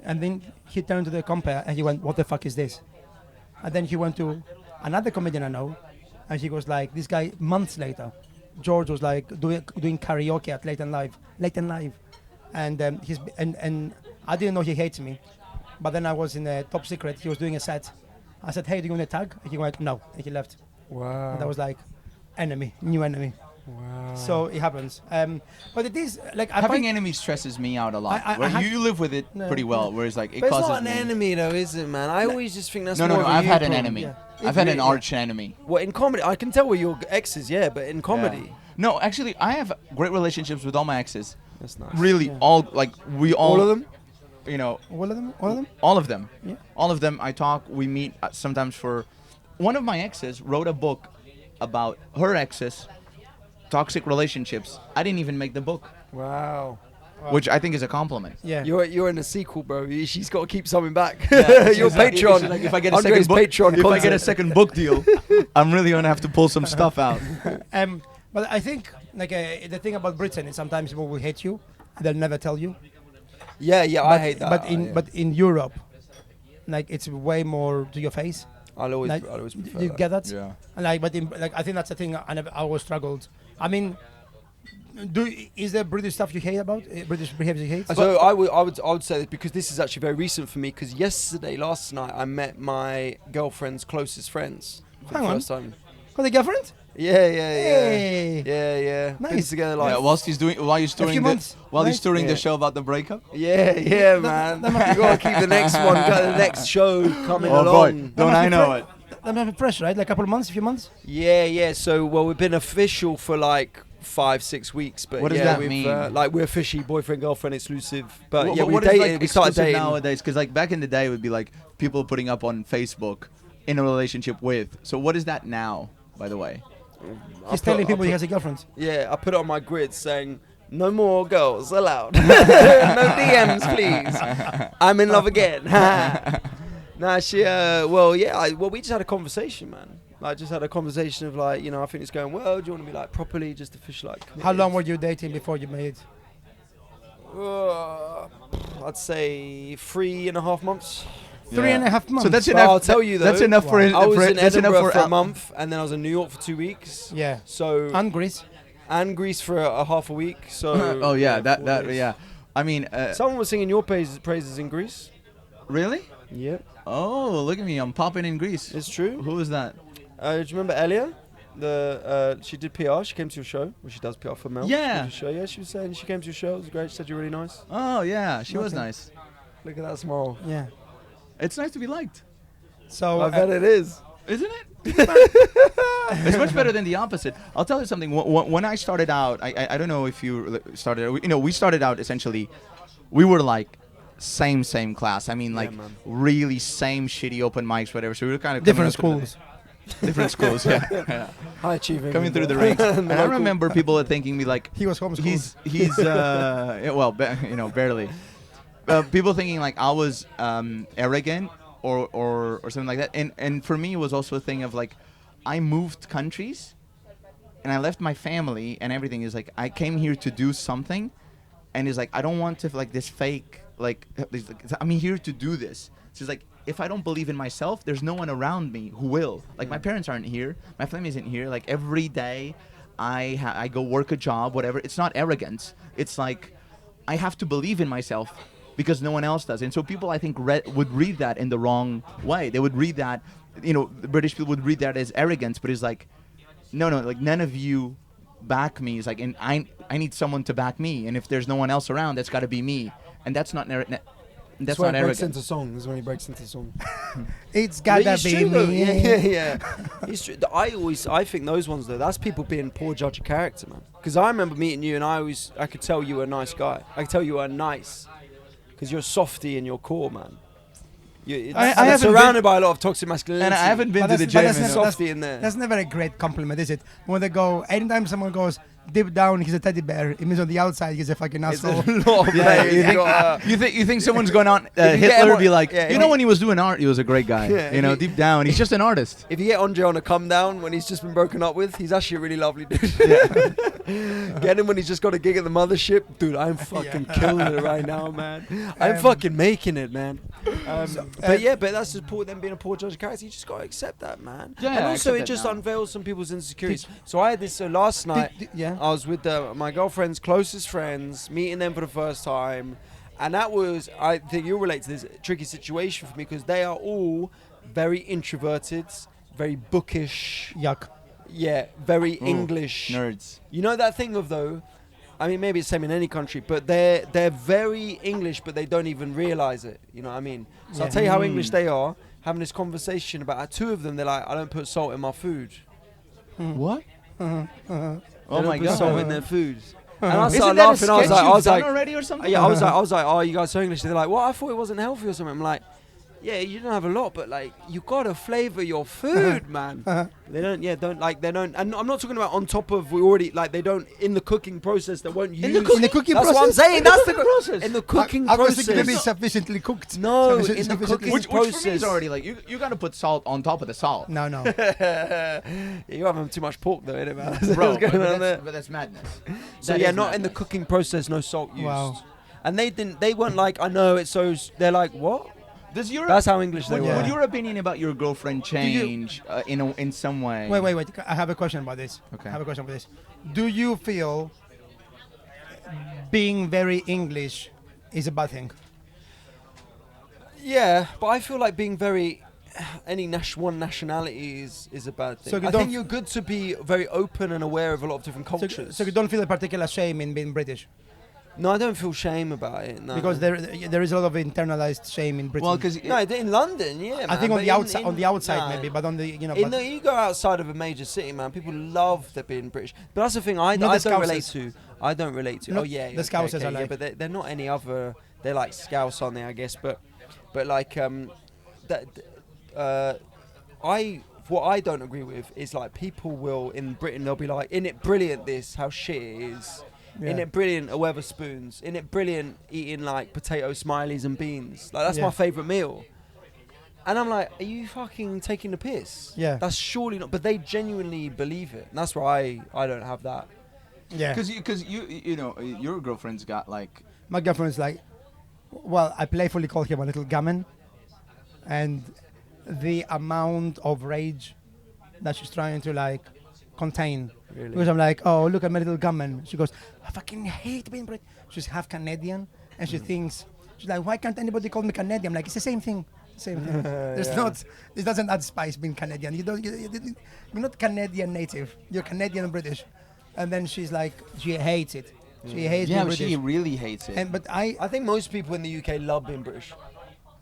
and then he turned to the compere and he went, "What the fuck is this?" And then he went to another comedian I know, and he was like, this guy months later. George was like doing karaoke at Late and Live, and and I didn't know he hates me, but then I was in a Top Secret. He was doing a set. I said, "Hey, do you want a tag?" And he went, "No," and he left. Wow. And I was like, new enemy. Wow. So it happens. But it is like I Having find, enemies stresses me out a lot. I Where had- you live with it No, pretty well, whereas like it But it's causes not an me. enemy though, is it, man? I always just think that's No, more no, of no. a I've you had an problem. enemy. Yeah. I've had an Really? arch enemy. Well, in comedy, I can tell with your exes, yeah, but in comedy, No, actually, I have great relationships with all my exes. that's nice. Really, Yeah. all like we all. All of them? You know, all of them. All of them. all of them. Yeah. All of them. I talk. We meet sometimes for. One of my exes wrote a book about her exes, toxic relationships. I didn't even make the book, Wow. which I think is a compliment. Yeah. You're in a sequel, bro. She's got to keep something back. Yeah, Your she's like- Patreon. she's like, if I get a Andre's second book, Patreon if I get a content. second book deal, I'm really gonna have to pull some stuff out. But I think like the thing about Britain is sometimes people will hate you, and they'll never tell you. Yeah, I hate that. But in Europe, like it's way more to your face. I'll always Like, prefer you that. get that? Yeah. And like, but I think that's the thing I always struggled. I mean, is there British stuff you hate about British behavior you hate? So I would say that because this is actually very recent for me. Because last night, I met my girlfriend's closest friends for Hang the on. first time. Got a girlfriend? Yeah. Hey. Yeah. Been Nice. together like. Yeah, whilst he's doing, while he's touring months, while he's right? touring the Yeah. show about the breakup. Yeah, man. You gotta keep the next one, got the next show coming Oh along. boy, don't I know it? That might be fresh, right? Like a couple of months, a few months. Yeah. So, well, we've been official for like 5-6 weeks, but What does yeah, that we've, mean? like we're officially boyfriend girlfriend exclusive. But Well, yeah, but we what is, dated. like, we started exclusive dating nowadays? Because like back in the day, it would be like people putting up on Facebook in a relationship with. So what is that now? By the way, He's telling people he has a girlfriend. Yeah, I put it on my grid saying, no more girls allowed. No DMs, please. I'm in love again. Nah, she, we just had a conversation, man. I just had a conversation of like, I think it's going well. Do you want to be like properly just official like How long were you dating before you made? I'd say 3.5 months. 3.5 months. So that's But enough. I'll tell you though. That's enough for. I was in that's enough Edinburgh for a Al- month, and then I was in New York for 2 weeks. Yeah. So And Greece. and Greece for a half a week. So Oh yeah, 4 days. yeah. I mean, Someone was singing your praises in Greece. really? Yeah, Oh, look at me! I'm popping in Greece. it's true. Who is that? Do you remember Elia? She did PR. She came to your show. Well, she does PR for Mel. Yeah. She came to your show. Yeah, she was saying she came to your show. It was great. She said you're really nice. Oh yeah, she was Okay. nice. Look at that smile. Yeah. It's nice to be liked, So I bet it is. isn't it? It's much better than the opposite. I'll tell you something. When I started out, I don't know if you started. We started out essentially. We were like same class. I mean, like man. really same shitty open mics, whatever. So we were kind of Different coming up schools. through different schools. Yeah. High achieving. Coming through the ranks. And I remember people are thinking me like He was homeschooled. he's yeah, well, barely. People thinking like I was arrogant or something like that. And for me, it was also a thing of like, I moved countries, and I left my family and everything. Is like I came here to do something, and it's like I don't want to like this fake like I'm here to do this. So it's like if I don't believe in myself, there's no one around me who will. Like my parents aren't here, my family isn't here. Like every day, I go work a job, whatever. It's not arrogance. It's like I have to believe in myself, because no one else does. And so people, I think, would read that in the wrong way. They would read that, the British people would read that as arrogance, but it's like, no, like none of you back me. It's like, and I need someone to back me. And if there's no one else around, that's got to be me. And that's not that's That's not when he breaks arrogance. into song. This is when he breaks into song. It's gotta It's be true, though. me. Yeah. It's true. I think those ones though, that's people being poor judge of character, man. Because I remember meeting you, and I could tell you were a nice guy. I could tell you were nice, because you're a softy in your core, man. I You're haven't surrounded by a lot of toxic masculinity. And I haven't been But to the that's- gym. but that's in never- a- that's- Softy in there. That's never a great compliment, is it? When they go, anytime someone goes deep down, he's a teddy bear. It means on the outside he's a fucking It's a asshole. lot of Yeah, layers. you think, got, you think someone's going on If you get Hitler him be on- like, yeah, you if know, you- when he was doing art, he was a great guy. Yeah, you know, if you- deep down, he's just an artist. if you get Andre on a come down when he's just been broken up with, he's actually a really lovely dude. Get him when he's just got a gig at the mothership. Dude, I'm fucking killing it right now, man. I'm fucking making it, man. But that's just them being a poor judge of character. You just got to accept that, man. Yeah, and I also, accept it that just now. unveils some people's insecurities. So I had this last night. Yeah. I was with my girlfriend's closest friends, meeting them for the first time. And that was, I think you'll relate to this, tricky situation for me, because they are all very introverted, very bookish. Yuck. Yeah, very Ooh, English. Nerds. You know that thing of though, I mean maybe it's the same in any country, but they're very English, but they don't even realize it. You know what I mean? So I'll Yeah. tell you how English they are. Having this conversation about two of them, they're like, I don't put salt in my food. What? They Oh don't my put god. salt in their food. And I Isn't started that a laughing. sketch I you've was done like, already or something? yeah, I was like, oh, you guys are English. They're like, well, I thought it wasn't healthy or something. I'm like, yeah, you don't have a lot, but like, you gotta flavor your food, man. They don't, and I'm not talking about on top of, we already, like, they don't, in the cooking process, they won't use. In the cooking That's what I'm process? saying, that's the process. In the cooking I was thinking maybe process. sufficiently cooked. No, Sufficient- in the sufficiently- cooking Which for me is process. already like, you got to put salt on top of the salt. No, no. You're having too much pork though, innit, man? That's Bro, what's going on there. but that's madness. So That yeah, is not in the madness. cooking process, no salt used. Wow. And they weren't like, I know it's so, they're like, what? Does your That's how English they would, were. would your opinion about your girlfriend change in some way? Wait. I have a question about this. Okay. I have a question about this. Do you feel being very English is a bad thing? Yeah, but I feel like being very one nationality is a bad thing. So you I don't think you're good to be very open and aware of a lot of different So, cultures. so you don't feel a particular shame in being British? No, I don't feel shame about it. No. Because there is a lot of internalized shame in Britain. Well, because no, in London, yeah. I think man, on but the outside, on the outside nah. maybe, but on the In you go outside of a major city, man. People love that being British, but that's the thing I Not the don't relate Scousers. to. I don't relate to. Not Oh yeah, the Scousers are yeah, like- but they're not any other. They're like Scouse on there, I guess. But like what I don't agree with is like people will in Britain they'll be like, "In it brilliant this how shit it is." In Yeah. it brilliant a Weatherspoons. In it brilliant eating like potato smileys and beans. Like that's Yeah. my favourite meal. And I'm like, are you fucking taking the piss? Yeah. That's surely not. But they genuinely believe it. And that's why I don't have that. Yeah. because you know your girlfriend's got like My girlfriend's like, well, I playfully call him a little gammon, and the amount of rage that she's trying to like contain. Really? Because I'm like, oh, look at my little gammon. She goes, I fucking hate being British. She's half Canadian, and she thinks, she's like, why can't anybody call me Canadian? I'm like, it's the same thing. Same thing. There's Yeah. not, it doesn't add spice being Canadian. You're not Canadian native. You're Canadian British. And then she's like, she hates it. She hates being but British. she really hates it. And but I think most people in the UK love being British.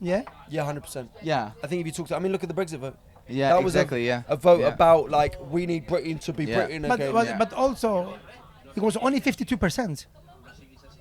yeah. Yeah, 100%. yeah. I think if you talk to, I mean, look at the Brexit vote. Yeah, that was exactly. a vote Yeah. about like we need Britain to be Yeah. Britain But, again. but, Yeah. but also, it was only 52%.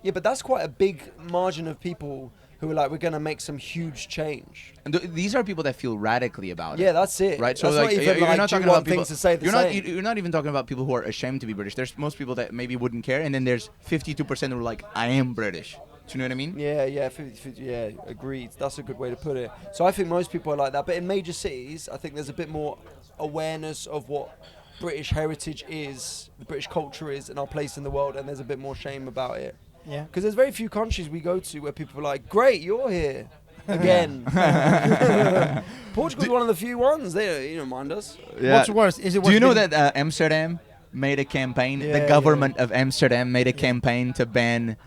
Yeah, but that's quite a big margin of people who are like, we're gonna make some huge change. And these are people that feel radically about Yeah, it. that's it. Right, so That's like not even you're like, not do you talking want about people. things to say the You're same. not. You're not even talking about people who are ashamed to be British. There's most people that maybe wouldn't care, and then there's 52% who are like, I am British. Do you know what I mean? Yeah, 50, yeah, agreed. That's a good way to put it. So I think most people are like that. But in major cities, I think there's a bit more awareness of what British heritage is, the British culture is, and our place in the world, and there's a bit more shame about it. Yeah. Because there's very few countries we go to where people are like, great, you're here again. Portugal's one of the few ones. They don't mind us. What's worse? Is it Do you know being- that Amsterdam made a campaign? Yeah, The government of Amsterdam made a campaign to ban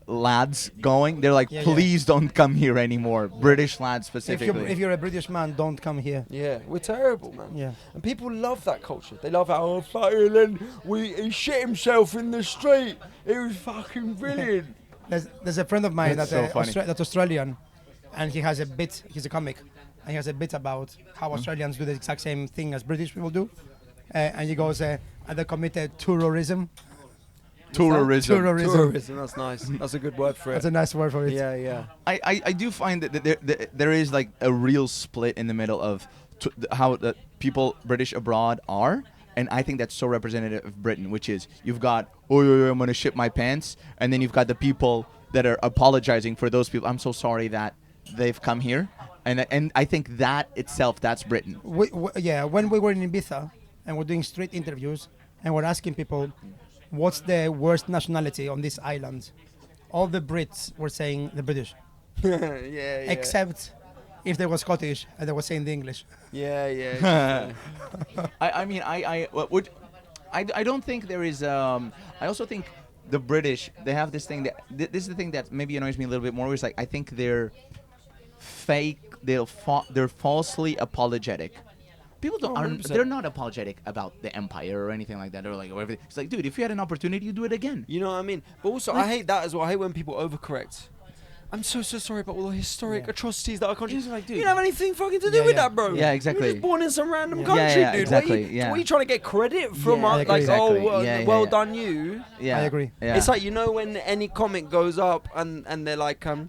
lads going. They're like, Yeah, yeah. please don't come here anymore. British lads specifically. if you're a British man, don't come here. Yeah, we're terrible, man. Yeah. And people love that culture. They love how and then he shit himself in the street. It was fucking brilliant. There's a friend of mine That's that's, so funny. that's Australian, and he has a bit. He's a comic, and he has a bit about how Australians do the exact same thing as British people do, and he goes, and they committed tourism. Tourism. Tourism, that's nice. That's a good word for it. That's a nice word for it. Yeah. I do find that there is like a real split in the middle of how the people British abroad are, and I think that's so representative of Britain, which is you've got I'm gonna shit my pants, and then you've got the people that are apologizing for those people. I'm so sorry that they've come here, and I think that itself, that's Britain. When we were in Ibiza and we're doing street interviews and we're asking people what's the worst nationality on this island, all the Brits were saying the British, yeah. except if they were Scottish and they were saying the English. Yeah. I don't think there is. I also think the British, they have this thing that this is the thing that maybe annoys me a little bit more. Is like I think they're fake. They're falsely apologetic. People don't. Oh, Aren't, 100%. they're not apologetic about the empire or anything like that. They're like, everything. It's like, dude, if you had an opportunity, you do it again. You know what I mean? But also, I hate that as well. I hate when people overcorrect. I'm so sorry about all the historic atrocities that our country. It's like, dude. You don't have anything fucking to do Yeah, with yeah. that, bro. Yeah, exactly. You're just born in some random Yeah. country, Yeah, dude. exactly, What yeah. are you trying to get credit from? Yeah, I Like, agree. Exactly. oh, well, Yeah, well yeah. done, you. Yeah, I agree. Yeah. It's like, you know, when any comic goes up and they're like, oh,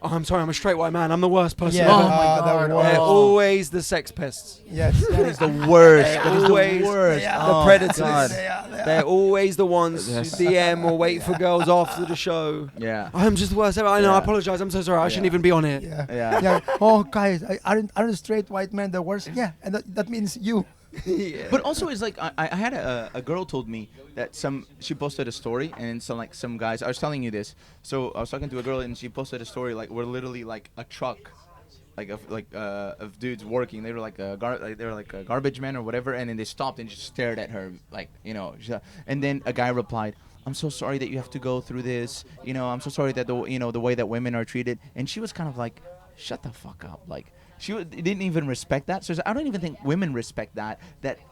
I'm sorry, I'm a straight white man. I'm the worst person. Yeah, ever." Oh my God. They're Oh. always the sex pests. Yes. It's the worst. They're That is always the worst. Yeah. the Oh, predators. God. They're always the ones Yes. who DM or wait for girls after the show. Yeah. I'm just the worst ever. I know, I Yeah. apologize. I'm so sorry. I shouldn't Yeah. even be on it. Yeah. Yeah. Yeah. Oh, guys, aren't straight white men the worst? Yeah, and that means you. Yeah. But also, it's like I had a girl told me that she posted a story and some guys. I was telling you this. So I was talking to a girl and she posted a story like we're literally like a truck, of dudes working. They were like a garbage man or whatever, and then they stopped and just stared at her like and then a guy replied, "I'm so sorry that you have to go through this. I'm so sorry that the way that women are treated." And she was kind of like, "Shut the fuck up!" Like. She didn't even respect that. So I don't even think women respect that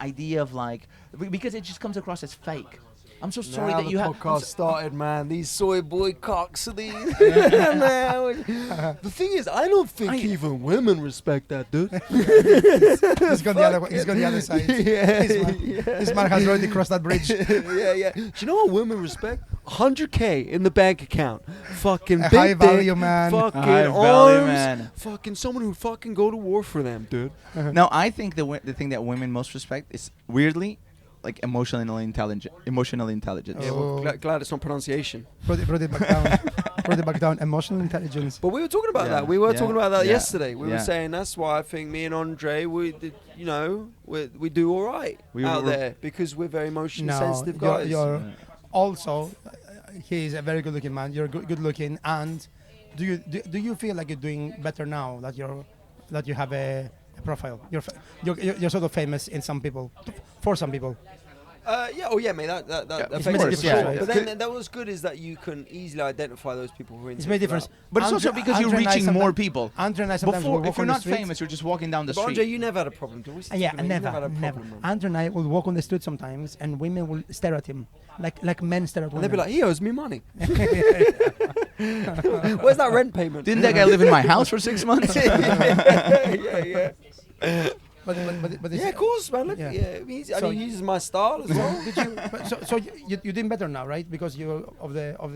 idea of like, because it just comes across as fake. I'm so sorry Now that the you have. podcast started, man. These soy boy cocks are these. The thing is, I don't think even women respect that, dude. He's gone the other side. Yeah, This man has already crossed that bridge. yeah. Do you know what women respect? 100K in the bank account. Fucking A big high value dick, man. Fucking High value arms. man. Fucking someone who fucking go to war for them, dude. No, I think the thing that women most respect is weirdly, like emotionally intelligent. Yeah, well, Oh. glad it's not pronunciation. Brought it back down. Brought it back down. Emotional intelligence. But we were talking about Yeah, that. We were yeah, talking about that yeah, yesterday. We were yeah. saying that's why I think me and Andre, we do all right out there because we're very emotionally sensitive guys. You're also, he is a very good-looking man. You're good looking, and do you feel like you're doing better now that you have a profile? You're sort of famous in some people, for some people. Yeah, mate. That affects made a it for difference, sure. right? But then that was good is that you can easily identify those people who are into It's made it difference. throughout. But it's also Andre- because you're Andre and I reaching more sometimes- people. Andre and I sometimes will Before, walk if you're on the not street. famous, you're just walking down the But street. Andre, you never had a problem. Do we? Yeah, You never. had a problem, man. Andrew and I will walk on the street sometimes, and women will stare at him, like men stare at And women. they'd be like, he owes me money. Where's that rent payment? Didn't that guy live in my house for 6 months? yeah. But Yeah, of course, man. Look, Yeah. yeah, I So- mean, he uses my style as well. Did you? So you're doing better now, right? Because you of the. I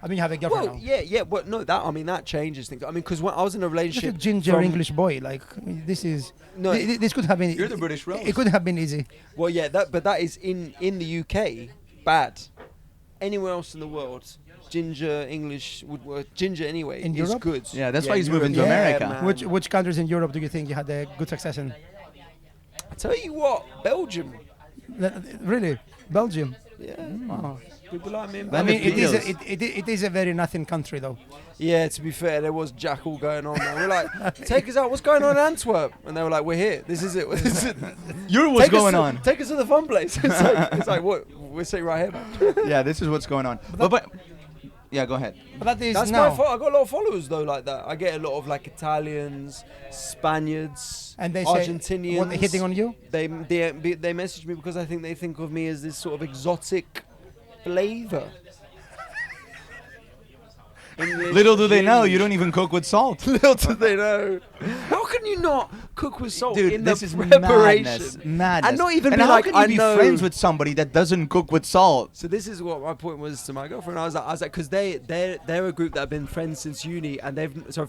mean, you have a girlfriend Well, now. yeah, but no, that changes things. I mean, because when I was in a Just a relationship, ginger from- English boy. Like this is. No, This could have been. You're the British Rose. It could have been easy. Well, yeah, but that is in the UK bad. Anywhere else in the world, ginger English would work. Ginger anyway In is Europe? good. Yeah, that's why he's Europe, moving to yeah, America. man. Which countries in Europe do you think you had a good success in? Tell you what, Belgium. Really, Belgium. Yeah, Oh. people like me. In I Then mean, Belgium. it is a very nothing country though. Yeah, to be fair, there was jackal going on. Man. We're like, take us out. What's going on in Antwerp? And they were like, we're here. This is it. This is it. What's Take us going to- on? Take us to the fun place. It's like what? We're sitting right here. Man. Yeah, this is what's going on. But yeah, go ahead. But that is That's now. my fault. I got a lot of followers though, like that. I get a lot of like Italians, Spaniards, And they say Argentinians. what, hitting on you. They message me because I think they think of me as this sort of exotic flavor. Little do they know, you don't even cook with salt. Little do they know. How can you not cook with salt Dude, in this the is preparation? madness. And not even and be how like, can you I be know. friends with somebody that doesn't cook with salt? So this is what my point was to my girlfriend. I was like, because they're a group that have been friends since uni, and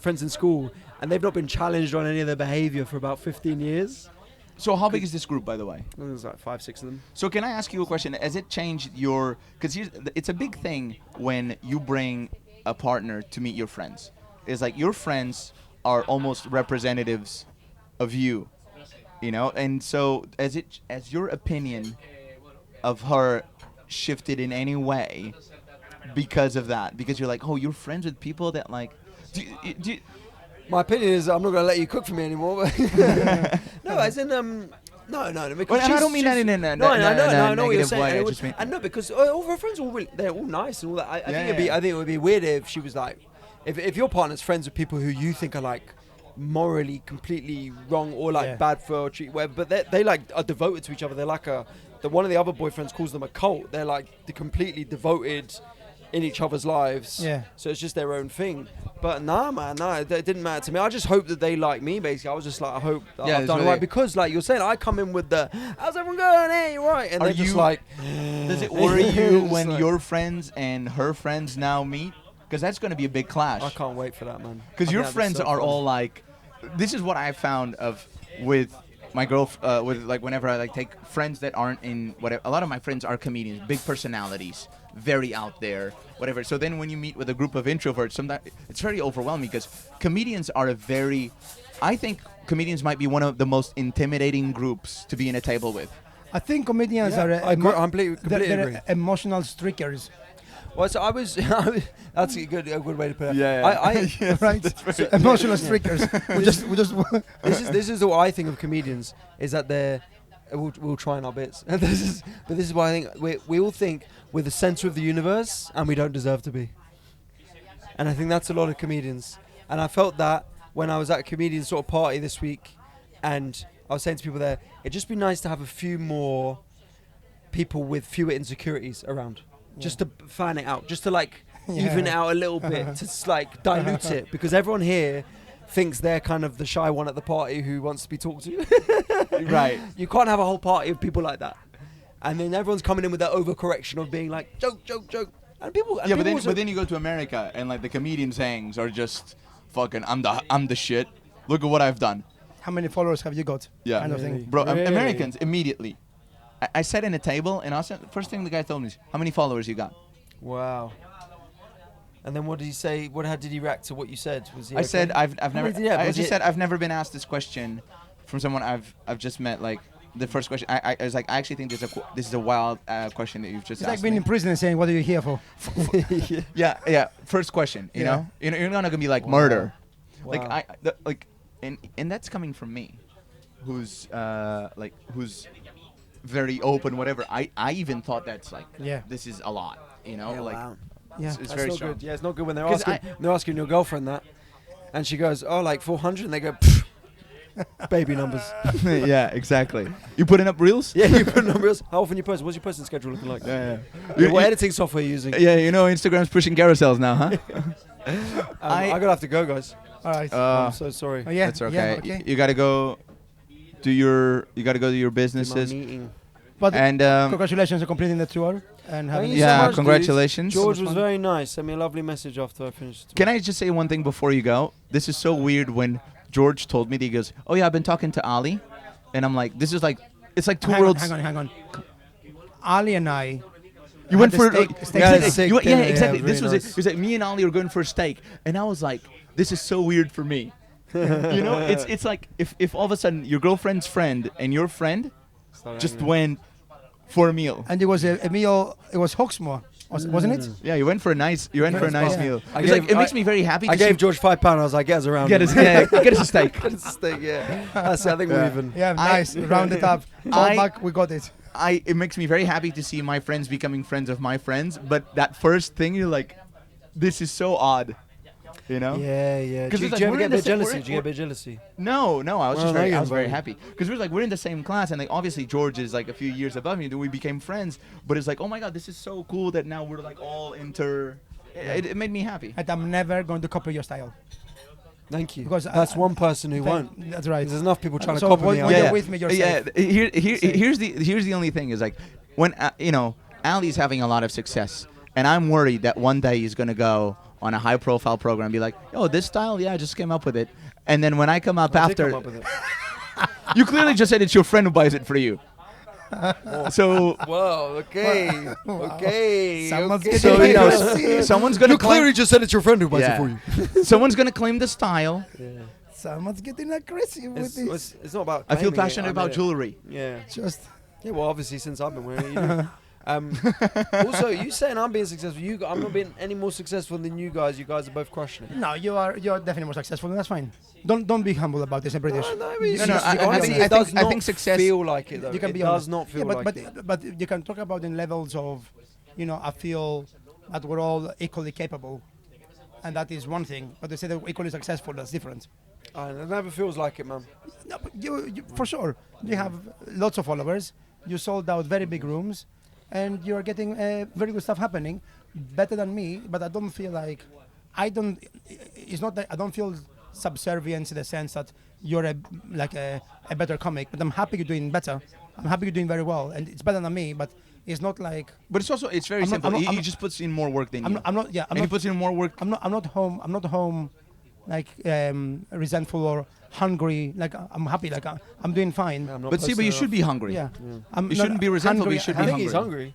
friends in school, and they've not been challenged on any of their behaviour for about 15 years. So how big is this group, by the way? There's like 5, 6 of them. So can I ask you a question? Has it changed your... Because it's a big thing when you bring a partner to meet your friends. It's like your friends are almost representatives of you, you know? And so as your opinion of her shifted in any way because of that? Because you're like, oh, you're friends with people that like... Do you, My opinion is I'm not going to let you cook for me anymore. No, as in no. Because Well, and I don't mean that in a I know what you're negative saying. way, And I it would- just mean- and no, because all of her friends are all they're all nice and all that. I think it would be weird if she was like, if your partner's friends with people who you think are like morally completely wrong or like Yeah. bad for or treat whatever, but they like are devoted to each other. They're like one of the other boyfriends calls them a cult. They're like the completely devoted in each other's lives. Yeah. So it's just their own thing. But nah, man, it didn't matter to me. I just hope that they like me, basically. I was just like, I hope that Yeah, I've it's done really- right. Because, like you're saying, I come in with the, how's everyone going? Hey, you right? And Are they're just you- like, Does it worry you It's when like- your friends and her friends now meet? Because that's going to be a big clash. I can't wait for that, man. Because I your think that'd be friends so are fun. all like, this is what I found of with my girl, with like whenever I like take friends that aren't in whatever. A lot of my friends are comedians, big personalities, very out there, whatever. So then when you meet with a group of introverts, sometimes it's very overwhelming because comedians are I think comedians might be one of the most intimidating groups to be in a table with. I think comedians Yeah, are. I agree, completely they're agree. emotional streakers, Well, so I was, that's a good way to put it. Yeah. right? So emotional streakers. we just. This is what I think of comedians is that they're we'll try in our bits. This is why I think we all think we're the center of the universe and we don't deserve to be. And I think that's a lot of comedians. And I felt that when I was at a comedian sort of party this week, and I was saying to people there, it'd just be nice to have a few more people with fewer insecurities around, just to fan it out, just to like even it out a little bit, to like dilute it, because everyone here thinks they're kind of the shy one at the party who wants to be talked to. Right. You can't have a whole party of people like that. And then everyone's coming in with that overcorrection of being like, joke. And people, Yeah, but then you go to America and like the comedian sayings are just fucking, I'm the shit. Look at what I've done. How many followers have you got? Yeah. Kind of Really? thing. Bro, Really? Americans immediately. I sat in a table and also first thing the guy told me is, how many followers you got? Wow. And then what did he say? How did he react to what you said? Was he I said okay? I've never. many did he have? I Was just it- said I've never been asked this question from someone I've just met. Like the first question, I was like, I actually think this is a wild question that you've just It's like asked being me. in prison and saying, "What are you here for?" Yeah. First question. You Yeah. know, you're not gonna be like Wow. murder. Wow. Like and that's coming from me, who's very open. Whatever. I even thought that's like, Yeah. this is a lot. You know, Yeah, like wow. Yeah. it's That's very not strong. good. Yeah, it's not good when they're 'Cause asking your girlfriend that, and she goes, "Oh, like 400," and they go, "Pfft, "Baby numbers." Yeah, exactly. You putting up reels? Yeah, you put numbers. How often you post? What's your posting schedule looking like? Yeah. What editing software are you using? Yeah, you know Instagram's pushing carousels now, huh? I'm gonna have to go, guys. All right. I'm so sorry. Oh, yeah. That's okay. Yeah, okay. You gotta go. You got to go to your My businesses. meeting. But And congratulations on completing the tour and having. Thank you so yeah, much, dude. congratulations. George So much was fun. very nice. Sent me a lovely message after I finished. Can I just say one thing before you go? This is so weird when George told me that he goes, "Oh yeah, I've been talking to Ali," and I'm like, "This is like, it's like two Hang on, worlds." hang on. Ali and I. You went had for a steak Yeah, dinner. steak yeah, dinner, exactly. yeah, This very was nice. it. It was like me and Ali were going for a steak, and I was like, "This is so weird for me." You know, it's like if all of a sudden your girlfriend's friend and your friend just went for a meal. And it was a meal. It was Hawksmoor, wasn't it? Yeah, you went for a nice Yeah. meal. I It's like, gave- it makes me very happy. I to see- gave George £5. I was like, get us around. get us get us a steak. Get us a steak. Yeah. That's it. I think Yeah. we're even. Yeah, nice. Round it up. Call I- back. We got it. It makes me very happy to see my friends becoming friends of my friends. But that first thing, you're like, this is so odd, you know? Yeah, yeah. 'Cause Do it's like you ever we're get in a the bit same- jealousy? we're- Do you get a bit jealousy? No, I was Well, just now very, you're I was very involved. happy because we're like we're in the same class and like obviously George is like a few years above me. Then we became friends, but it's like oh my god, this is so cool that now we're like all it made me happy. And I'm never going to copy your style. Thank you. Because That's one person who won't. That's right. There's enough people trying to So copy when- me. when out you're there. with me, you're yeah. safe. Here's the only thing is like when you know Ali's having a lot of success, and I'm worried that one day he's gonna go on a high profile program and be like, oh, this style, yeah, I just came up with it, and then when I come up I did after, come up with it. you clearly just said it's your friend who buys it for you. So Whoa. Okay. Okay. Someone's okay. so you know Aggressive. someone's gonna You clearly claim, just said it's your friend who buys Yeah. it for you. someone's gonna claim the style. Yeah. Someone's getting aggressive with this. It's not about. I feel claiming it, passionate I about mean, jewelry. Yeah. Just Yeah. Well, obviously, since I've been wearing it. You know. Also, you saying I'm being successful. I'm not being any more successful than you guys. You guys are both crushing it. no, you're definitely more successful, and that's fine. Don't be humble about this. I'm British. No, I think- it does I not think success- feel like it though. You can It be does honest. not feel Yeah, like but it. but you can talk about in levels of, you know, I feel that we're all equally capable, and that is one thing. But to say that we're equally successful, that's different. It never feels like it, man. No, but you for sure. You have lots of followers. You sold out very big rooms, and you're getting very good stuff happening, better than me. But I don't feel like I don't. It's not that I don't feel subservient in the sense that you're a better comic. But I'm happy you're doing better. I'm happy you're doing very well, and it's better than me. But it's not like But it's very I'm not- simple. I'm not- he I'm not- just puts in more work than I'm you. not. I'm not. Yeah. I'm and he not. puts in more work. I'm not home. I'm not home, like resentful or hungry. Like I'm happy. Like I'm doing fine. I'm not But see, but you posting should be hungry. Yeah. You shouldn't be resentful, but you should I be think he's hungry. hungry.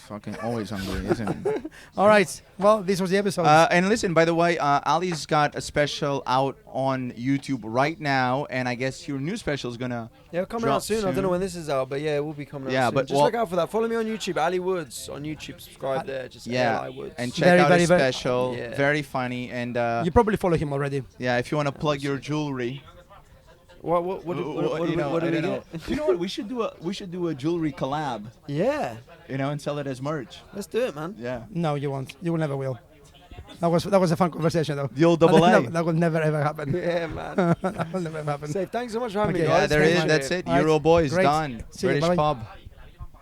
Fucking always hungry, isn't it? All right. Well, this was the episode. And listen, by the way, Ali's got a special out on YouTube right now, and I guess your new special is gonna. Yeah, coming drop out soon. I don't know when this is out, but yeah, it will be coming out Yeah, soon. but Just well- look out for that. Follow me on YouTube, Ali Woods on YouTube. Subscribe there. Just Yeah, Ali Woods. and check Very, out very, his very- special. Yeah. Very funny, and you probably follow him already. yeah, if you want to plug your jewelry, what do you know, we I don't know. get? You know what? We should do a jewelry collab, Yeah, you know, and sell it as merch. let's do it, man. Yeah, No, you won't. You will never will. That was a fun conversation though. the old double A. That will never ever happen. Yeah, man. That will never happen. Safe. Thanks so much for having me, Okay. guys. Yeah, there Thank is. you. That's it. All right. Euro boys Great. done. See you. British Bye-bye. pub.